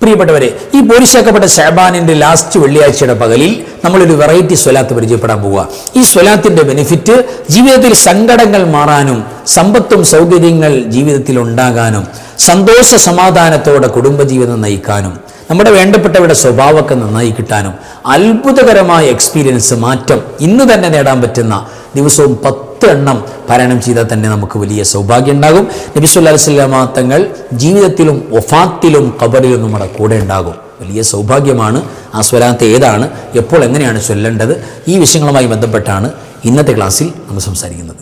പ്രിയപ്പെട്ടവരെ, ഈ പോലിശാക്കപ്പെട്ട ശഅബാനിന്റെ ലാസ്റ്റ് വെള്ളിയാഴ്ചയുടെ പകലിൽ നമ്മളൊരു വെറൈറ്റി സ്വലാത്ത് പരിചയപ്പെടാൻ പോവുക. ഈ സ്വലാത്തിന്റെ ബെനിഫിറ്റ് ജീവിതത്തിൽ സങ്കടങ്ങൾ മാറാനും സമ്പത്തും സൗകര്യങ്ങൾ ജീവിതത്തിൽ ഉണ്ടാകാനും സന്തോഷ സമാധാനത്തോടെ കുടുംബജീവിതം നയിക്കാനും നമ്മുടെ വേണ്ടപ്പെട്ടവരുടെ സ്വഭാവമൊക്കെ നന്നായി കിട്ടാനും അത്ഭുതകരമായ എക്സ്പീരിയൻസ് മാറ്റം ഇന്ന് തന്നെ നേടാൻ പറ്റുന്ന ദിവസവും 10 എണ്ണം പാരായണം ചെയ്താൽ തന്നെ നമുക്ക് വലിയ സൗഭാഗ്യം ഉണ്ടാകും. നബി സല്ലല്ലാഹു അലൈഹി വസല്ലം തങ്ങൾ ജീവിതത്തിലും വഫാത്തിലും ഖബറിലും നമ്മുടെ കൂടെ ഉണ്ടാകും. വലിയ സൗഭാഗ്യമാണ്. ആ സ്വലാത്ത് ഏതാണ്, എപ്പോൾ എങ്ങനെയാണ് ചൊല്ലേണ്ടത്, ഈ വിഷയങ്ങളുമായി ബന്ധപ്പെട്ടാണ് ഇന്നത്തെ ക്ലാസ്സിൽ നമ്മൾ സംസാരിക്കുന്നത്.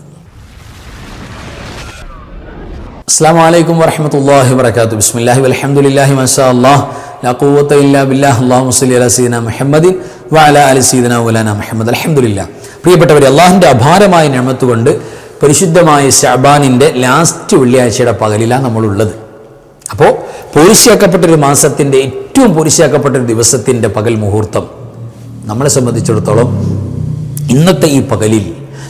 അസ്സലാമു അലൈക്കും വറഹ്മത്തുള്ളാഹി വബറകാതുഹു. ബിസ്മില്ലാഹി വൽഹംദുലില്ലാഹി മാഷാ അല്ലാഹ് ലാ ഖുവത ഇല്ലാ ബില്ലാഹ്. അല്ലാഹുമ്മ സ്വല്ലി അലാ സയ്യിദിനാ മുഹമ്മദിൻ വഅലാ ആലി സയ്യിദിനാ വലാനാ മുഹമ്മദ്. അൽഹംദുലില്ലാഹ്. പ്രിയപ്പെട്ടവരെ, അള്ളാഹുവിൻ്റെ അപാരമായ നിഅമത്ത് കൊണ്ട് പരിശുദ്ധമായ ശഅബാനിൻ്റെ ലാസ്റ്റ് വെള്ളിയാഴ്ചയുടെ പകലിലാണ് നമ്മളുള്ളത്. അപ്പോൾ പോലിശയാക്കപ്പെട്ടൊരു മാസത്തിൻ്റെ ഏറ്റവും പോലിശയാക്കപ്പെട്ടൊരു ദിവസത്തിൻ്റെ പകൽ മുഹൂർത്തം നമ്മളെ സംബന്ധിച്ചിടത്തോളം ഇന്നത്തെ ഈ പകലിൽ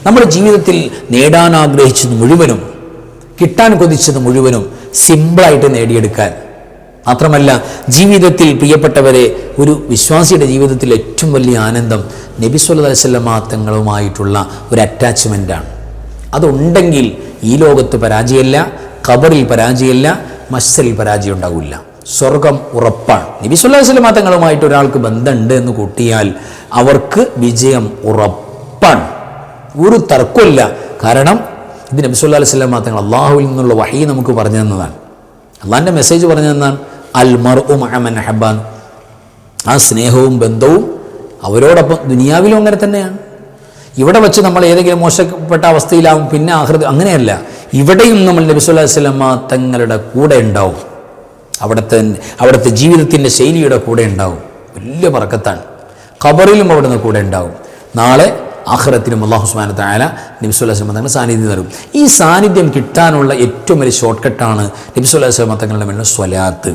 നമ്മുടെ ജീവിതത്തിൽ നേടാൻ ആഗ്രഹിച്ചത് മുഴുവനും കിട്ടാൻ കൊതിച്ചത് മുഴുവനും സിമ്പിളായിട്ട് നേടിയെടുക്കാൻ, മാത്രമല്ല ജീവിതത്തിൽ പ്രിയപ്പെട്ടവരെ ഒരു വിശ്വാസിയുടെ ജീവിതത്തിൽ ഏറ്റവും വലിയ ആനന്ദം നബി സല്ലല്ലാഹു അലൈഹി വസല്ലം തങ്ങളുമായിട്ടുള്ള ഒരു അറ്റാച്ച്മെൻ്റാണ്. അതുണ്ടെങ്കിൽ ഈ ലോകത്ത് പരാജയമല്ല, ഖബറിൽ പരാജയമല്ല, മശ്ശറിൽ പരാജയം ഉണ്ടാവില്ല. സ്വർഗം ഉറപ്പാണ്. നബി സല്ലല്ലാഹു അലൈഹി വസല്ലം തങ്ങളുമായിട്ട് ഒരാൾക്ക് ബന്ധമുണ്ട് എന്ന് കൂട്ടിയാൽ അവർക്ക് വിജയം ഉറപ്പാണ്, ഒരു തർക്കമില്ല. കാരണം ഇത് നബി സല്ലല്ലാഹു അലൈഹി വസല്ലം തങ്ങൾ അള്ളാഹുവിൽ നിന്നുള്ള വഹി നമുക്ക് പറഞ്ഞു തന്നതാണ്. അള്ളാഹിൻ്റെ മെസ്സേജ് പറഞ്ഞു തന്നതാണ്. അൽ മർഉ മഅ മൻ അഹബ്ബ. ആ സ്നേഹവും ബന്ധവും അവരോടൊപ്പം ദുനിയാവിലും അങ്ങനെ തന്നെയാണ്. ഇവിടെ വെച്ച് നമ്മൾ ഏതെങ്കിലും മോശപ്പെട്ട അവസ്ഥയിലാവും, പിന്നെ ആഖിറത്ത് അങ്ങനെയല്ല. ഇവിടെയും നമ്മൾ നബി സല്ലല്ലാഹു അലൈഹി വസല്ലം തങ്ങളുടെ കൂടെ ഉണ്ടാവും. അവിടുത്തെ ജീവിതത്തിൻ്റെ ശൈലിയുടെ കൂടെ ഉണ്ടാവും. വലിയ ബറക്കത്താണ്. ഖബറിലും അവിടുന്ന് കൂടെ ഉണ്ടാവും. നാളെ ആഖിറത്തിലും അല്ലാഹു സുബ്ഹാനഹു വ തആല നബി സല്ലല്ലാഹു അലൈഹി വസല്ലം തങ്ങളുടെ സാന്നിധ്യം തരും. ഈ സാന്നിധ്യം കിട്ടാനുള്ള ഏറ്റവും വലിയ ഷോർട്ട് കട്ടാണ് നബി സല്ലല്ലാഹു അലൈഹി വസല്ലം തങ്ങളുടെ മേലുള്ള സ്വലാത്ത്.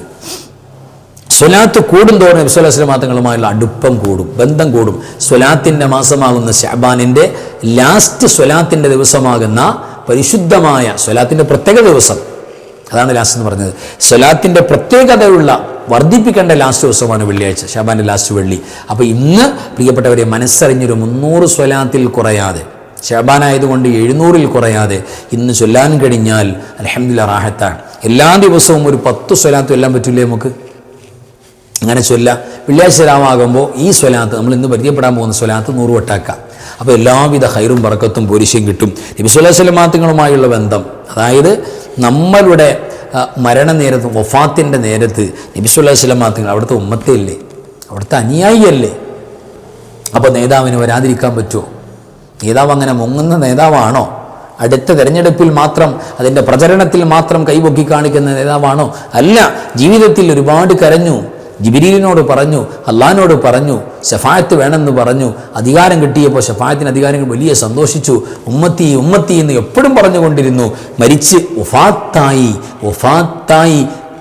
സ്വലാത്ത് കൂടുന്തോറും നബി സല്ലല്ലാഹു അലൈഹി വസല്ലം തങ്ങളുമായുള്ള അടുപ്പം കൂടും, ബന്ധം കൂടും. സ്വലാത്തിൻ്റെ മാസമാകുന്ന ശഅബാനിൻ്റെ ലാസ്റ്റ് സ്വലാത്തിൻ്റെ ദിവസമാകുന്ന പരിശുദ്ധമായ സ്വലാത്തിൻ്റെ പ്രത്യേക ദിവസം, അതാണ് ലാസ്റ്റ് എന്ന് പറഞ്ഞത്. സ്വലാത്തിൻ്റെ പ്രത്യേകതയുള്ള വർദ്ധിപ്പിക്കേണ്ട ലാസ്റ്റ് ദിവസമാണ് വെള്ളിയാഴ്ച, ശഅബാൻ്റെ ലാസ്റ്റ് വെള്ളി. അപ്പോൾ ഇന്ന് പ്രിയപ്പെട്ടവരെ മനസ്സറിഞ്ഞൊരു 300 സ്വലാത്തിൽ കുറയാതെ, ശഅബാനായതുകൊണ്ട് 700-ൽ കുറയാതെ ഇന്ന് ചൊല്ലാൻ കഴിഞ്ഞാൽ അൽഹംദുലില്ലാഹ് റാഹത്താണ്. എല്ലാ ദിവസവും ഒരു 10 സ്വലാത്തും എല്ലാം പറ്റില്ലേ നമുക്ക്? അങ്ങനെ ചൊല്ലാം. വെള്ളിയാഴ്ച രാവാകുമ്പോൾ ഈ സ്വലാത്ത് നമ്മൾ ഇന്ന് പരിചയപ്പെടാൻ പോകുന്ന സ്വലാത്ത് 100 വട്ടാക്കാം. അപ്പോൾ എല്ലാവിധ ഖൈറും ബറക്കത്തും പോരിശയും കിട്ടും. നബി സല്ലല്ലാഹു അലൈഹി വസല്ലം തങ്ങളുമായുള്ള ബന്ധം, അതായത് നമ്മളുടെ മരണനേരത്ത്, വഫാത്തിൻ്റെ നേരത്ത് നബി സല്ലല്ലാഹു അലൈഹി വസല്ലം തങ്ങൾ അവിടുത്തെ ഉമ്മത്തല്ലേ, അവിടുത്തെ അനുയായിയല്ലേ. അപ്പോൾ നേതാവിന് വരാതിരിക്കാൻ പറ്റുമോ? നേതാവ് അങ്ങനെ മുങ്ങുന്ന നേതാവാണോ? അടുത്ത തെരഞ്ഞെടുപ്പിൽ മാത്രം, അതിൻ്റെ പ്രചരണത്തിൽ മാത്രം കൈപൊക്കി കാണിക്കുന്ന നേതാവാണോ? അല്ല. ജീവിതത്തിൽ ഒരുപാട് കരഞ്ഞു, ജിബ്രീലിനോട് പറഞ്ഞു, അള്ളാഹിനോട് പറഞ്ഞു, ശഫാഅത്ത് വേണമെന്ന് പറഞ്ഞു. അധികാരം കിട്ടിയപ്പോൾ ശഫാഅത്തിന് അധികാരം വലിയ സന്തോഷിച്ചു. ഉമ്മത്തി ഉമ്മത്തി എന്ന് എപ്പോഴും പറഞ്ഞുകൊണ്ടിരുന്നു. മരിച്ച് വഫാത്തായി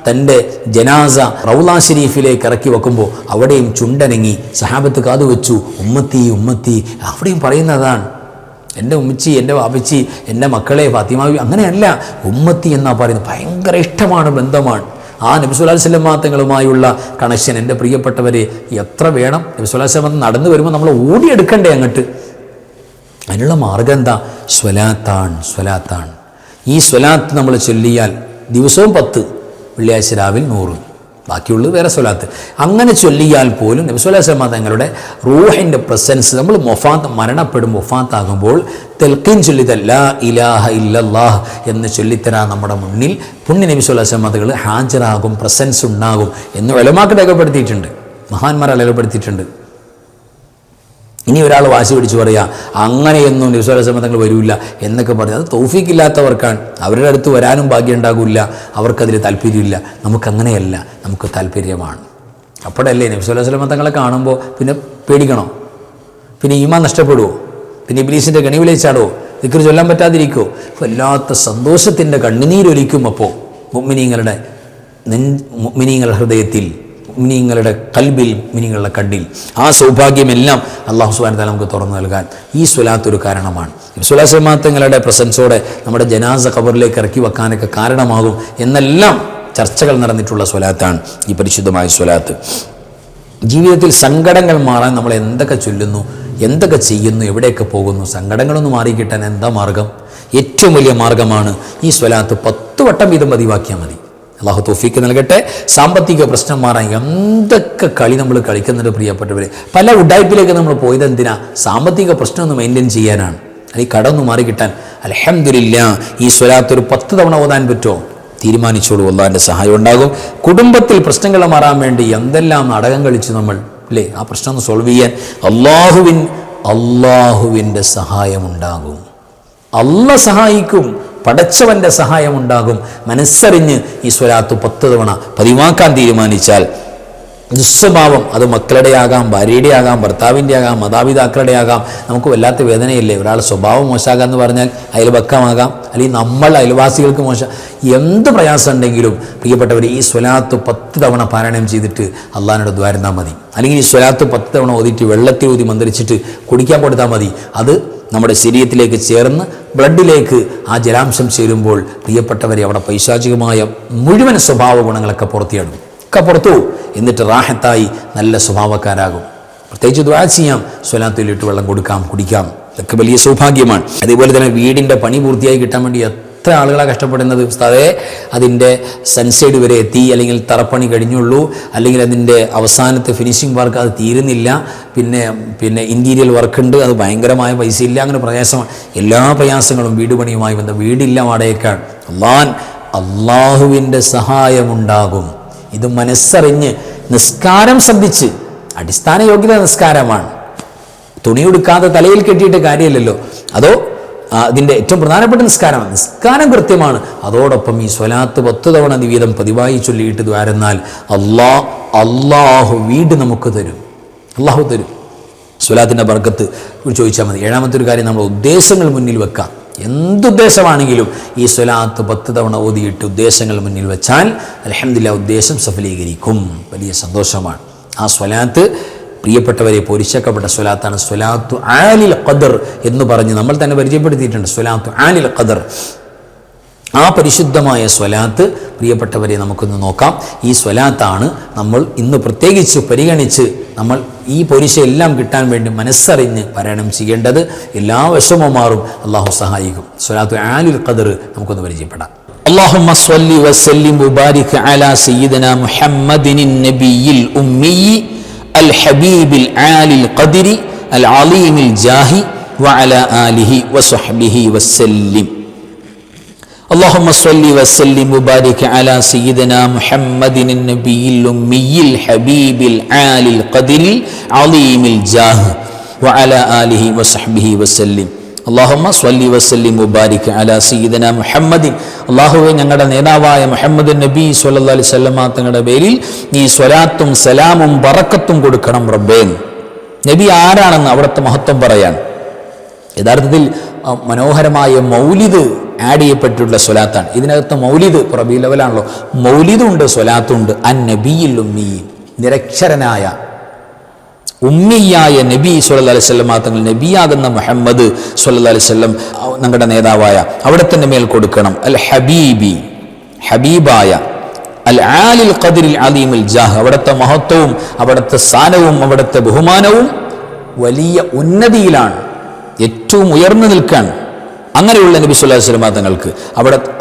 തൻ്റെ ജനാസ റൗള ഷരീഫിലേക്ക് ഇറക്കി വെക്കുമ്പോൾ അവിടെയും ചുണ്ടനങ്ങി, സഹാബത്ത് കാതുവെച്ചു, ഉമ്മത്തി ഉമ്മത്തി. അവിടെയും പറയുന്നതാണ്, എൻ്റെ ഉമ്മച്ചി, എൻ്റെ വാപ്പച്ചി, എൻ്റെ മക്കളെ, ഫാത്തിമാവി, അങ്ങനെയല്ല, ഉമ്മത്തി എന്നാണ് പറയുന്നത്. ഭയങ്കര ഇഷ്ടമാണ്, ബന്ധമാണ്. ആ നബി സല്ലല്ലാഹു അലൈഹി വസല്ലം തങ്ങളുമായുള്ള കണക്ഷൻ എൻ്റെ പ്രിയപ്പെട്ടവരെ എത്ര വേണം? നബി സല്ലല്ലാഹു അലൈഹി വസല്ലം നടന്നു വരുമ്പോൾ നമ്മൾ ഓടിയെടുക്കണ്ടേ അങ്ങോട്ട്? അതിനുള്ള മാർഗം എന്താ? സ്വലാത്താണ്. ഈ സ്വലാത്ത് നമ്മൾ ചൊല്ലിയാൽ ദിവസവും 10, വെള്ളിയാഴ്ച രാവിലെ 100, ബാക്കിയുള്ളത് വേറെ സ്വലാത്ത്. അങ്ങനെ ചൊല്ലിയാൽ പോലും നബി സല്ലല്ലാഹു അലൈഹി വസല്ലം തങ്ങളുടെ റൂഹിൻ്റെ പ്രസൻസ്, നമ്മൾ വഫാത്താകുമ്പോൾ തൽഖീൻ ചൊല്ലിത്തൽ ലാ ഇലാഹ ഇല്ലല്ലാഹ് എന്ന് ചൊല്ലിത്തരാൻ നമ്മുടെ മുന്നിൽ പുണ്യ നബി സല്ലല്ലാഹു അലൈഹി വസല്ലം തങ്ങൾ ഹാജരാകും, പ്രസൻസ് ഉണ്ടാകും എന്ന് ഉലമാക്കൾ രേഖപ്പെടുത്തിയിട്ടുണ്ട്, മഹാന്മാർ രേഖപ്പെടുത്തിയിട്ടുണ്ട്. ഇനി ഒരാൾ വാശി പിടിച്ച് പറയുക അങ്ങനെയൊന്നും നബി സല്ലല്ലാഹു അലൈഹി വസല്ലം തങ്ങൾ വരില്ല എന്നൊക്കെ പറഞ്ഞാൽ അത് തൗഫീഖില്ലാത്തവർക്കാണ്. അവരുടെ അടുത്ത് വരാനും ഭാഗ്യം ഉണ്ടാകില്ല, അവർക്കതിൽ താല്പര്യമില്ല. നമുക്കങ്ങനെയല്ല, നമുക്ക് താല്പര്യമാണ്. അപ്പോഴല്ലേ നബി സല്ലല്ലാഹു അലൈഹി വസല്ലം തങ്ങളെ കാണുമ്പോൾ പിന്നെ പേടിക്കണോ? പിന്നെ ഈമാൻ നഷ്ടപ്പെടുമോ? പിന്നെ ഇബ്ലീസിൻ്റെ കണിവിലേക്ക് ചാടുമോ? ദിക്ർ ചൊല്ലാൻ പറ്റാതിരിക്കുമോ? വല്ലാത്ത സന്തോഷത്തിൻ്റെ കണ്ണുനീരൊലിക്കും. അപ്പോൾ മുഅ്മിനീങ്ങളുടെ ഹൃദയത്തിൽ, മുഅ്മിനീങ്ങളുടെ കൽബിൽ, മുഅ്മിനീങ്ങളുടെ കണ്ണിൽ ആ സൗഭാഗ്യമെല്ലാം അല്ലാഹു സുബ്ഹാനഹു വ തആല നമുക്ക് തുറന്നു നൽകാൻ ഈ സ്വലാത്ത് ഒരു കാരണമാണ്. നബി സല്ലല്ലാഹു അലൈഹി വസല്ലം തങ്ങളുടെ പ്രസൻസോടെ നമ്മുടെ ജനാസ ഖബറിലേക്ക് ഇറക്കി വെക്കാനൊക്കെ കാരണമാകും എന്നെല്ലാം ചർച്ചകൾ നടന്നിട്ടുള്ള സ്വലാത്താണ് ഈ പരിശുദ്ധമായ സ്വലാത്ത്. ജീവിതത്തിൽ സങ്കടങ്ങൾ മാറാൻ നമ്മൾ എന്തൊക്കെ ചൊല്ലുന്നു, എന്തൊക്കെ ചെയ്യുന്നു, എവിടെയൊക്കെ പോകുന്നു, സങ്കടങ്ങളൊന്നും മാറിക്കിട്ടാൻ എന്താ മാർഗം? ഏറ്റവും വലിയ മാർഗമാണ് ഈ സ്വലാത്ത് 10 വട്ടം വീതം പതിവാക്കിയാൽ മതി. അള്ളാഹു തൗഫീക്ക് നൽകട്ടെ. സാമ്പത്തിക പ്രശ്നം മാറാൻ എന്തൊക്കെ കളി നമ്മൾ കളിക്കുന്നുണ്ട് പ്രിയപ്പെട്ടവരെ. പല ഉഡായ്പിലേക്ക് നമ്മൾ പോയത് എന്തിനാ? സാമ്പത്തിക പ്രശ്നം ഒന്ന് മെയിൻറ്റെയിൻ ചെയ്യാനാണ്, അല്ലെങ്കിൽ കടമൊന്ന് മാറിക്കിട്ടാൻ. അൽഹംദുലില്ലാ, ഈ സ്വലാത്ത് ഒരു 10 തവണ ഓതാൻ പറ്റുമോ? തീരുമാനിച്ചോളൂ, അള്ളാഹിൻ്റെ സഹായം ഉണ്ടാകും. കുടുംബത്തിൽ പ്രശ്നങ്ങൾ മാറാൻ വേണ്ടി എന്തെല്ലാം നാടകം കളിച്ചു നമ്മൾ, അല്ലേ? ആ പ്രശ്നം ഒന്ന് സോൾവ് ചെയ്യാൻ അള്ളാഹുവിൻ്റെ സഹായമുണ്ടാകും. അള്ളാഹ് സഹായിക്കും, പടച്ചവൻ്റെ സഹായമുണ്ടാകും. മനസ്സറിഞ്ഞ് ഈ സ്വലാത്ത് 10 തവണ പതിവാക്കാൻ തീരുമാനിച്ചാൽ ദുസ്വഭാവം, അത് മക്കളുടെ ആകാം, ഭാര്യയുടെ ആകാം, ഭർത്താവിൻ്റെ ആകാം, മാതാപിതാക്കളുടെ ആകാം, നമുക്ക് വല്ലാത്ത വേദനയില്ലേ? ഒരാൾ സ്വഭാവം മോശമാകാമെന്ന് പറഞ്ഞാൽ അയൽപക്കമാകാം, അല്ലെങ്കിൽ നമ്മൾ അയൽവാസികൾക്ക് മോശം, എന്ത് പ്രയാസം ഉണ്ടെങ്കിലും പ്രിയപ്പെട്ടവർ ഈ സ്വലാത്ത് 10 തവണ പാരായണം ചെയ്തിട്ട് അള്ളാഹിനോട് ദ്വാരുന്നാൽ മതി. അല്ലെങ്കിൽ ഈ സ്വലാത്ത് 10 തവണ ഓതിയിട്ട് വെള്ളത്തിൽ ഊതി മന്ത്രിച്ചിട്ട് കുടിക്കാൻ കൊടുത്താൽ മതി. അത് നമ്മുടെ ശരീരത്തിലേക്ക് ചേർന്ന് ബ്ലഡിലേക്ക് ആ ജലാംശം ചേരുമ്പോൾ പ്രിയപ്പെട്ടവരെ അവിടെ പൈശാചികമായ മുഴുവൻ സ്വഭാവ ഗുണങ്ങളൊക്കെ പുറത്തിയാടും, പുറത്തു. എന്നിട്ട് റാഹത്തായി നല്ല സ്വഭാവക്കാരാകും. പ്രത്യേകിച്ച് ദുആ ചെയ്യാം, സ്വലാത്തിലിട്ട് വെള്ളം കൊടുക്കാം, കുടിക്കാം. ഇതൊക്കെ വലിയ സൗഭാഗ്യമാണ്. അതേപോലെ തന്നെ വീടിൻ്റെ പണി പൂർത്തിയായി കിട്ടാൻ വേണ്ടി എത്ര ആളുകളാണ് കഷ്ടപ്പെടുന്നത് ഉസ്താദേ. അതിൻ്റെ സൺസൈഡ് വരെ എത്തി, അല്ലെങ്കിൽ തറപ്പണി കഴിഞ്ഞുള്ളൂ, അല്ലെങ്കിൽ അതിൻ്റെ അവസാനത്തെ ഫിനിഷിംഗ് വർക്ക് അത് തീരുന്നില്ല, പിന്നെ ഇൻറ്റീരിയൽ വർക്കുണ്ട്, അത് ഭയങ്കരമായ പൈസയില്ല, അങ്ങനെ പ്രയാസമാണ്. എല്ലാ പ്രയാസങ്ങളും വീട് പണിയുമായി ബന്ധം, വീടില്ല വാടകയ്ക്കാണ്. അള്ളാഹുവിൻ്റെ സഹായമുണ്ടാകും. ഇത് മനസ്സറിഞ്ഞ് നിസ്കാരം ശ്രദ്ധിച്ച്, അടിസ്ഥാന യോഗ്യത നിസ്കാരമാണ്. തുണിയെടുക്കാതെ തലയിൽ കെട്ടിയിട്ട് കാര്യമില്ലല്ലോ. അതോ അതിൻ്റെ ഏറ്റവും പ്രധാനപ്പെട്ട നിസ്കാരമാണ്. നിസ്കാരം കൃത്യമാണ്. അതോടൊപ്പം ഈ സ്വലാത്ത് 10 തവണ വീതം പതിവായി ചൊല്ലിയിട്ട് ദ്വാരുന്നാൽ അള്ളാഹു വീട് നമുക്ക് തരും. അള്ളാഹു തരും. സ്വലാത്തിൻ്റെ ബർക്കത്ത് ചോദിച്ചാൽ മതി. 7ാമത്തെ ഒരു കാര്യം, നമ്മൾ ഉദ്ദേശങ്ങൾ മുന്നിൽ വെക്കാം. എന്തുദ്ദേശമാണെങ്കിലും ഈ സ്വലാത്ത് 10 തവണ ഓതിയിട്ട് ഉദ്ദേശങ്ങൾ മുന്നിൽ വെച്ചാൽ അൽഹംദുലില്ലാഹ് ഉദ്ദേശം സഫലീകരിക്കും. വലിയ സന്തോഷമാണ്. ആ സ്വലാത്ത് പ്രിയപ്പെട്ടവരെ പൊരിച്ചക്കപ്പെട്ട സ്വലാത്താണ്. സ്വലാത്തു ആലിൽ ഖദർ എന്ന് പറഞ്ഞ് നമ്മൾ തന്നെ പരിചയപ്പെടുത്തിയിട്ടുണ്ട്. സ്വലാത്തു ആലിൽ ഖദർ, ആ പരിശുദ്ധമായ സ്വലാത്ത് പ്രിയപ്പെട്ടവരെ നമുക്കൊന്ന് നോക്കാം. ഈ സ്വലാത്താണ് നമ്മൾ ഇന്ന് പ്രത്യേകിച്ച് പരിഗണിച്ച് നമ്മൾ ഈ പൊരിശ എല്ലാം കിട്ടാൻ വേണ്ടി മനസ്സറിഞ്ഞ് പാരായണം ചെയ്യേണ്ടത്. എല്ലാ വിഷമവും മാറും, അള്ളാഹു സഹായിക്കും. സ്വലാത്തു ആലിൽ ഖദർ നമുക്കൊന്ന് പരിചയപ്പെടാം. اللهم صل وسلم وبارك على سيدنا محمد النبي الأمي الحبيب العالي القدر العظيم الجاه وعلى آله وصحبه وسلم. اللهم صل وسلم وبارك على سيدنا محمد النبي الأمي الحبيب العالي القدر العظيم الجاه وعلى آله وصحبه وسلم. اللهم صل وسلم وبارك على سيدنا محمد. അള്ളാഹുവേ, ഞങ്ങളുടെ നേതാവായ മുഹമ്മദ് നബി സ്വല്ലല്ലാഹു അലൈഹി വസല്ലം തങ്ങളുടെ പേരിൽ ഈ സ്വലാത്തും സലാമും ബറക്കത്തും കൊടുക്കണം റബ്ബേ. നബി ആരാണെന്ന് അവിടുത്തെ മഹത്വം പറയാൻ യഥാർത്ഥത്തിൽ മനോഹരമായ മൗലിദ് ആഡ് ചെയ്യപ്പെട്ടിട്ടുള്ള സ്വലാത്താണ്. ഇതിനകത്ത് മൗലിദ് റബീഉൽ അവ്വലാണല്ലോ, മൗലിദുണ്ട്, സ്വലാത്തുണ്ട്. അൻ നബിയിൽ ഉമ്മി, നിരക്ഷരനായ ഉമ്മിയായ നബി സ്വല്ലല്ലാഹു അലൈഹി വസല്ലം തങ്ങൾ, നബിയാകുന്ന മുഹമ്മദ് സ്വല്ലല്ലാഹു അലൈഹി വസല്ലം ഞങ്ങളുടെ നേതാവായ അവിടത്തിൻ്റെ മേൽ കൊടുക്കണം. അൽ ഹബീബി, ഹബീബായ, അൽ ആലിൽ ഖദ്രിൽ അലീമിൽ ജാഹ്, അവിടുത്തെ മഹത്വവും അവിടുത്തെ സ്ഥാനവും അവിടുത്തെ ബഹുമാനവും വലിയ ഉന്നതിയിലാണ്, ഏറ്റവും ഉയർന്നു നിൽക്കാൻ. അങ്ങനെയുള്ള നബി സ്വല്ലല്ലാഹു അലൈഹി വസല്ലം തങ്ങൾക്ക്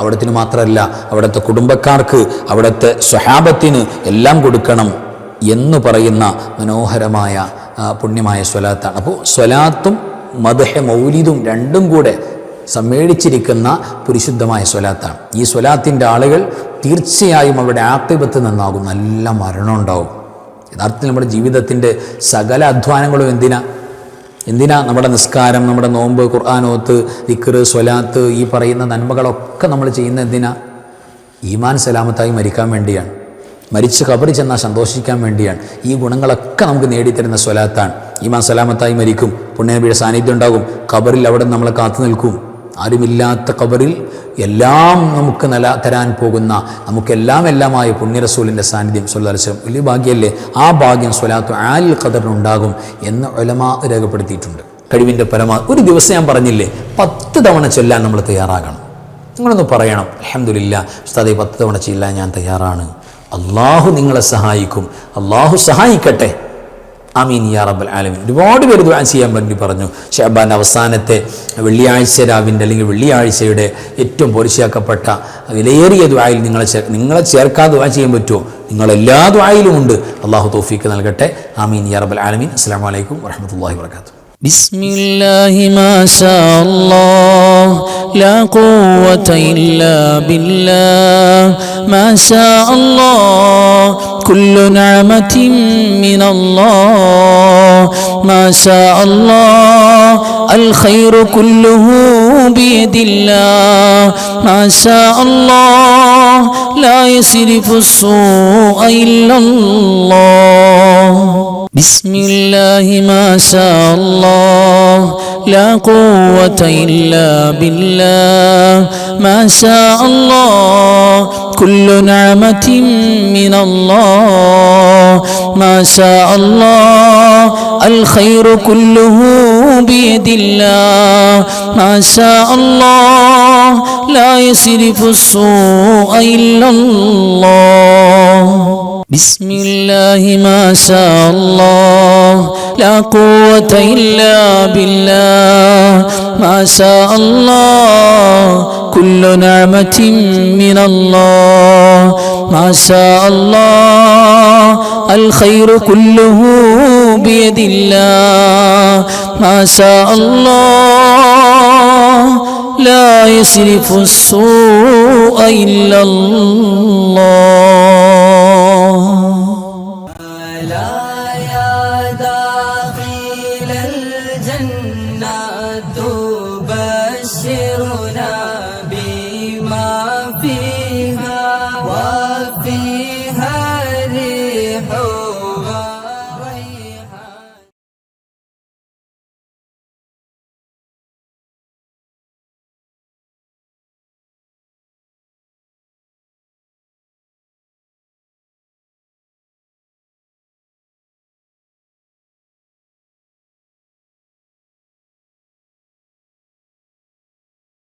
അവിടത്തിന് മാത്രമല്ല അവിടുത്തെ കുടുംബക്കാർക്ക്, അവിടുത്തെ സ്വഹാബത്തിന് എല്ലാം കൊടുക്കണം എന്ന് പറയുന്ന മനോഹരമായ പുണ്യമായ സ്വലാത്താണ്. അപ്പോൾ സ്വലാത്തും മദ്ഹ് മൗലിദും രണ്ടും കൂടെ സമ്മേളിച്ചിരിക്കുന്ന പരിശുദ്ധമായ സ്വലാത്താണ്. ഈ സ്വലാത്തിൻ്റെ ആളുകൾ തീർച്ചയായും അവരുടെ ആഖിബത്ത് നന്നാകും, നല്ല മരണം ഉണ്ടാവും. യഥാർത്ഥത്തിൽ നമ്മുടെ ജീവിതത്തിൻ്റെ സകല അധ്വാനങ്ങളും എന്തിനാ നമ്മുടെ നിസ്കാരം, നമ്മുടെ നോമ്പ്, ഖുർആനോത്ത്, ദിക്ർ, സ്വലാത്ത്, ഈ പറയുന്ന നന്മകളൊക്കെ നമ്മൾ ചെയ്യുന്ന എന്തിനാ? ഈമാൻ സലാമത്തായി മരിക്കാൻ വേണ്ടിയാണ്. മരിച്ച് ഖബറിൽ ചെന്നാൽ സന്തോഷിക്കാൻ വേണ്ടിയാണ്. ഈ ഗുണങ്ങളൊക്കെ നമുക്ക് നേടിത്തരുന്ന സ്വലാത്താണ്. ഈമാൻ സലാമത്തായി മരിക്കും, പുണ്യനബിയുടെ സാന്നിധ്യം ഉണ്ടാകും, ഖബറിൽ അവിടെ നമ്മളെ കാത്തു നിൽക്കും. ആരുമില്ലാത്ത ഖബറിൽ എല്ലാം നമുക്ക് തരാൻ പോകുന്ന, നമുക്കെല്ലാമായ പുണ്യ റസൂലിൻ്റെ സാന്നിധ്യം സ്വല്ലല്ലാഹു അലൈഹി വസല്ലം വലിയ ഭാഗ്യമല്ലേ? ആ ഭാഗ്യം സ്വലാത്തു ആലിൽ ഖദറിനുണ്ടാകും എന്ന് ഉലമാ രേഖപ്പെടുത്തിയിട്ടുണ്ട്. കഴിവിൻ്റെ പരമാവധി ഒരു ദിവസം ഞാൻ പറഞ്ഞില്ലേ 10 തവണ ചൊല്ലാൻ നമ്മൾ തയ്യാറാകണം. നിങ്ങളൊന്ന് പറയണം, അൽഹംദുലില്ലാ ഉസ്താദേ 10 തവണ ചെല്ലാൻ ഞാൻ തയ്യാറാണ്, അള്ളാഹു നിങ്ങളെ സഹായിക്കും, അള്ളാഹു സഹായിക്കട്ടെ, ആമീൻ യാ റബ്ബൽ ആലമീൻ. ഒരുപാട് പേര് ദുആ ചെയ്യാൻ വേണ്ടി പറഞ്ഞു. ശഅബാൻ്റെ അവസാനത്തെ വെള്ളിയാഴ്ച രാവിൻ്റെ അല്ലെങ്കിൽ വെള്ളിയാഴ്ചയുടെ ഏറ്റവും പോരിശയാക്കപ്പെട്ട വിലയേറിയ ദുആയിൽ നിങ്ങളെ ചേർക്കാതെ ദുആ ചെയ്യാൻ പറ്റുമോ? നിങ്ങളെല്ലാ ദുആയിലും ഉണ്ട്. അള്ളാഹു തൗഫീഖ് നൽകട്ടെ. ആമീൻ യാ റബ്ബൽ ആലമീൻ. അസ്സലാമു അലൈക്കും വറഹ്മത്തുള്ളാഹി വബറകാതുഹു. ബിസ്മില്ലാഹി മാഷാ അല്ലാഹ് ലാ ഖുവത ഇല്ലാ ബില്ലാഹ് മാഷാ അല്ലാഹ് കുല്ലു നിഅമതിൻ മിനല്ലാഹ് മാഷാ അല്ലാഹ് അൽ ഖൈറു കുല്ലുഹു ബിയദില്ലാഹ് മാഷാ അല്ലാഹ് ലാ യസ്രിഫു السوء إلا الله بسم الله ما شاء الله لا قوة إلا بالله ما شاء الله كل نعمة من الله ما شاء الله الخير كله بيد الله ما شاء الله لا يصرف السوء إلا الله بسم الله ما شاء الله لا قوة إلا بالله ما شاء الله كل نعمة من الله ما شاء الله الخير كله بيد الله ما شاء الله لا يصرف السوء إلا الله.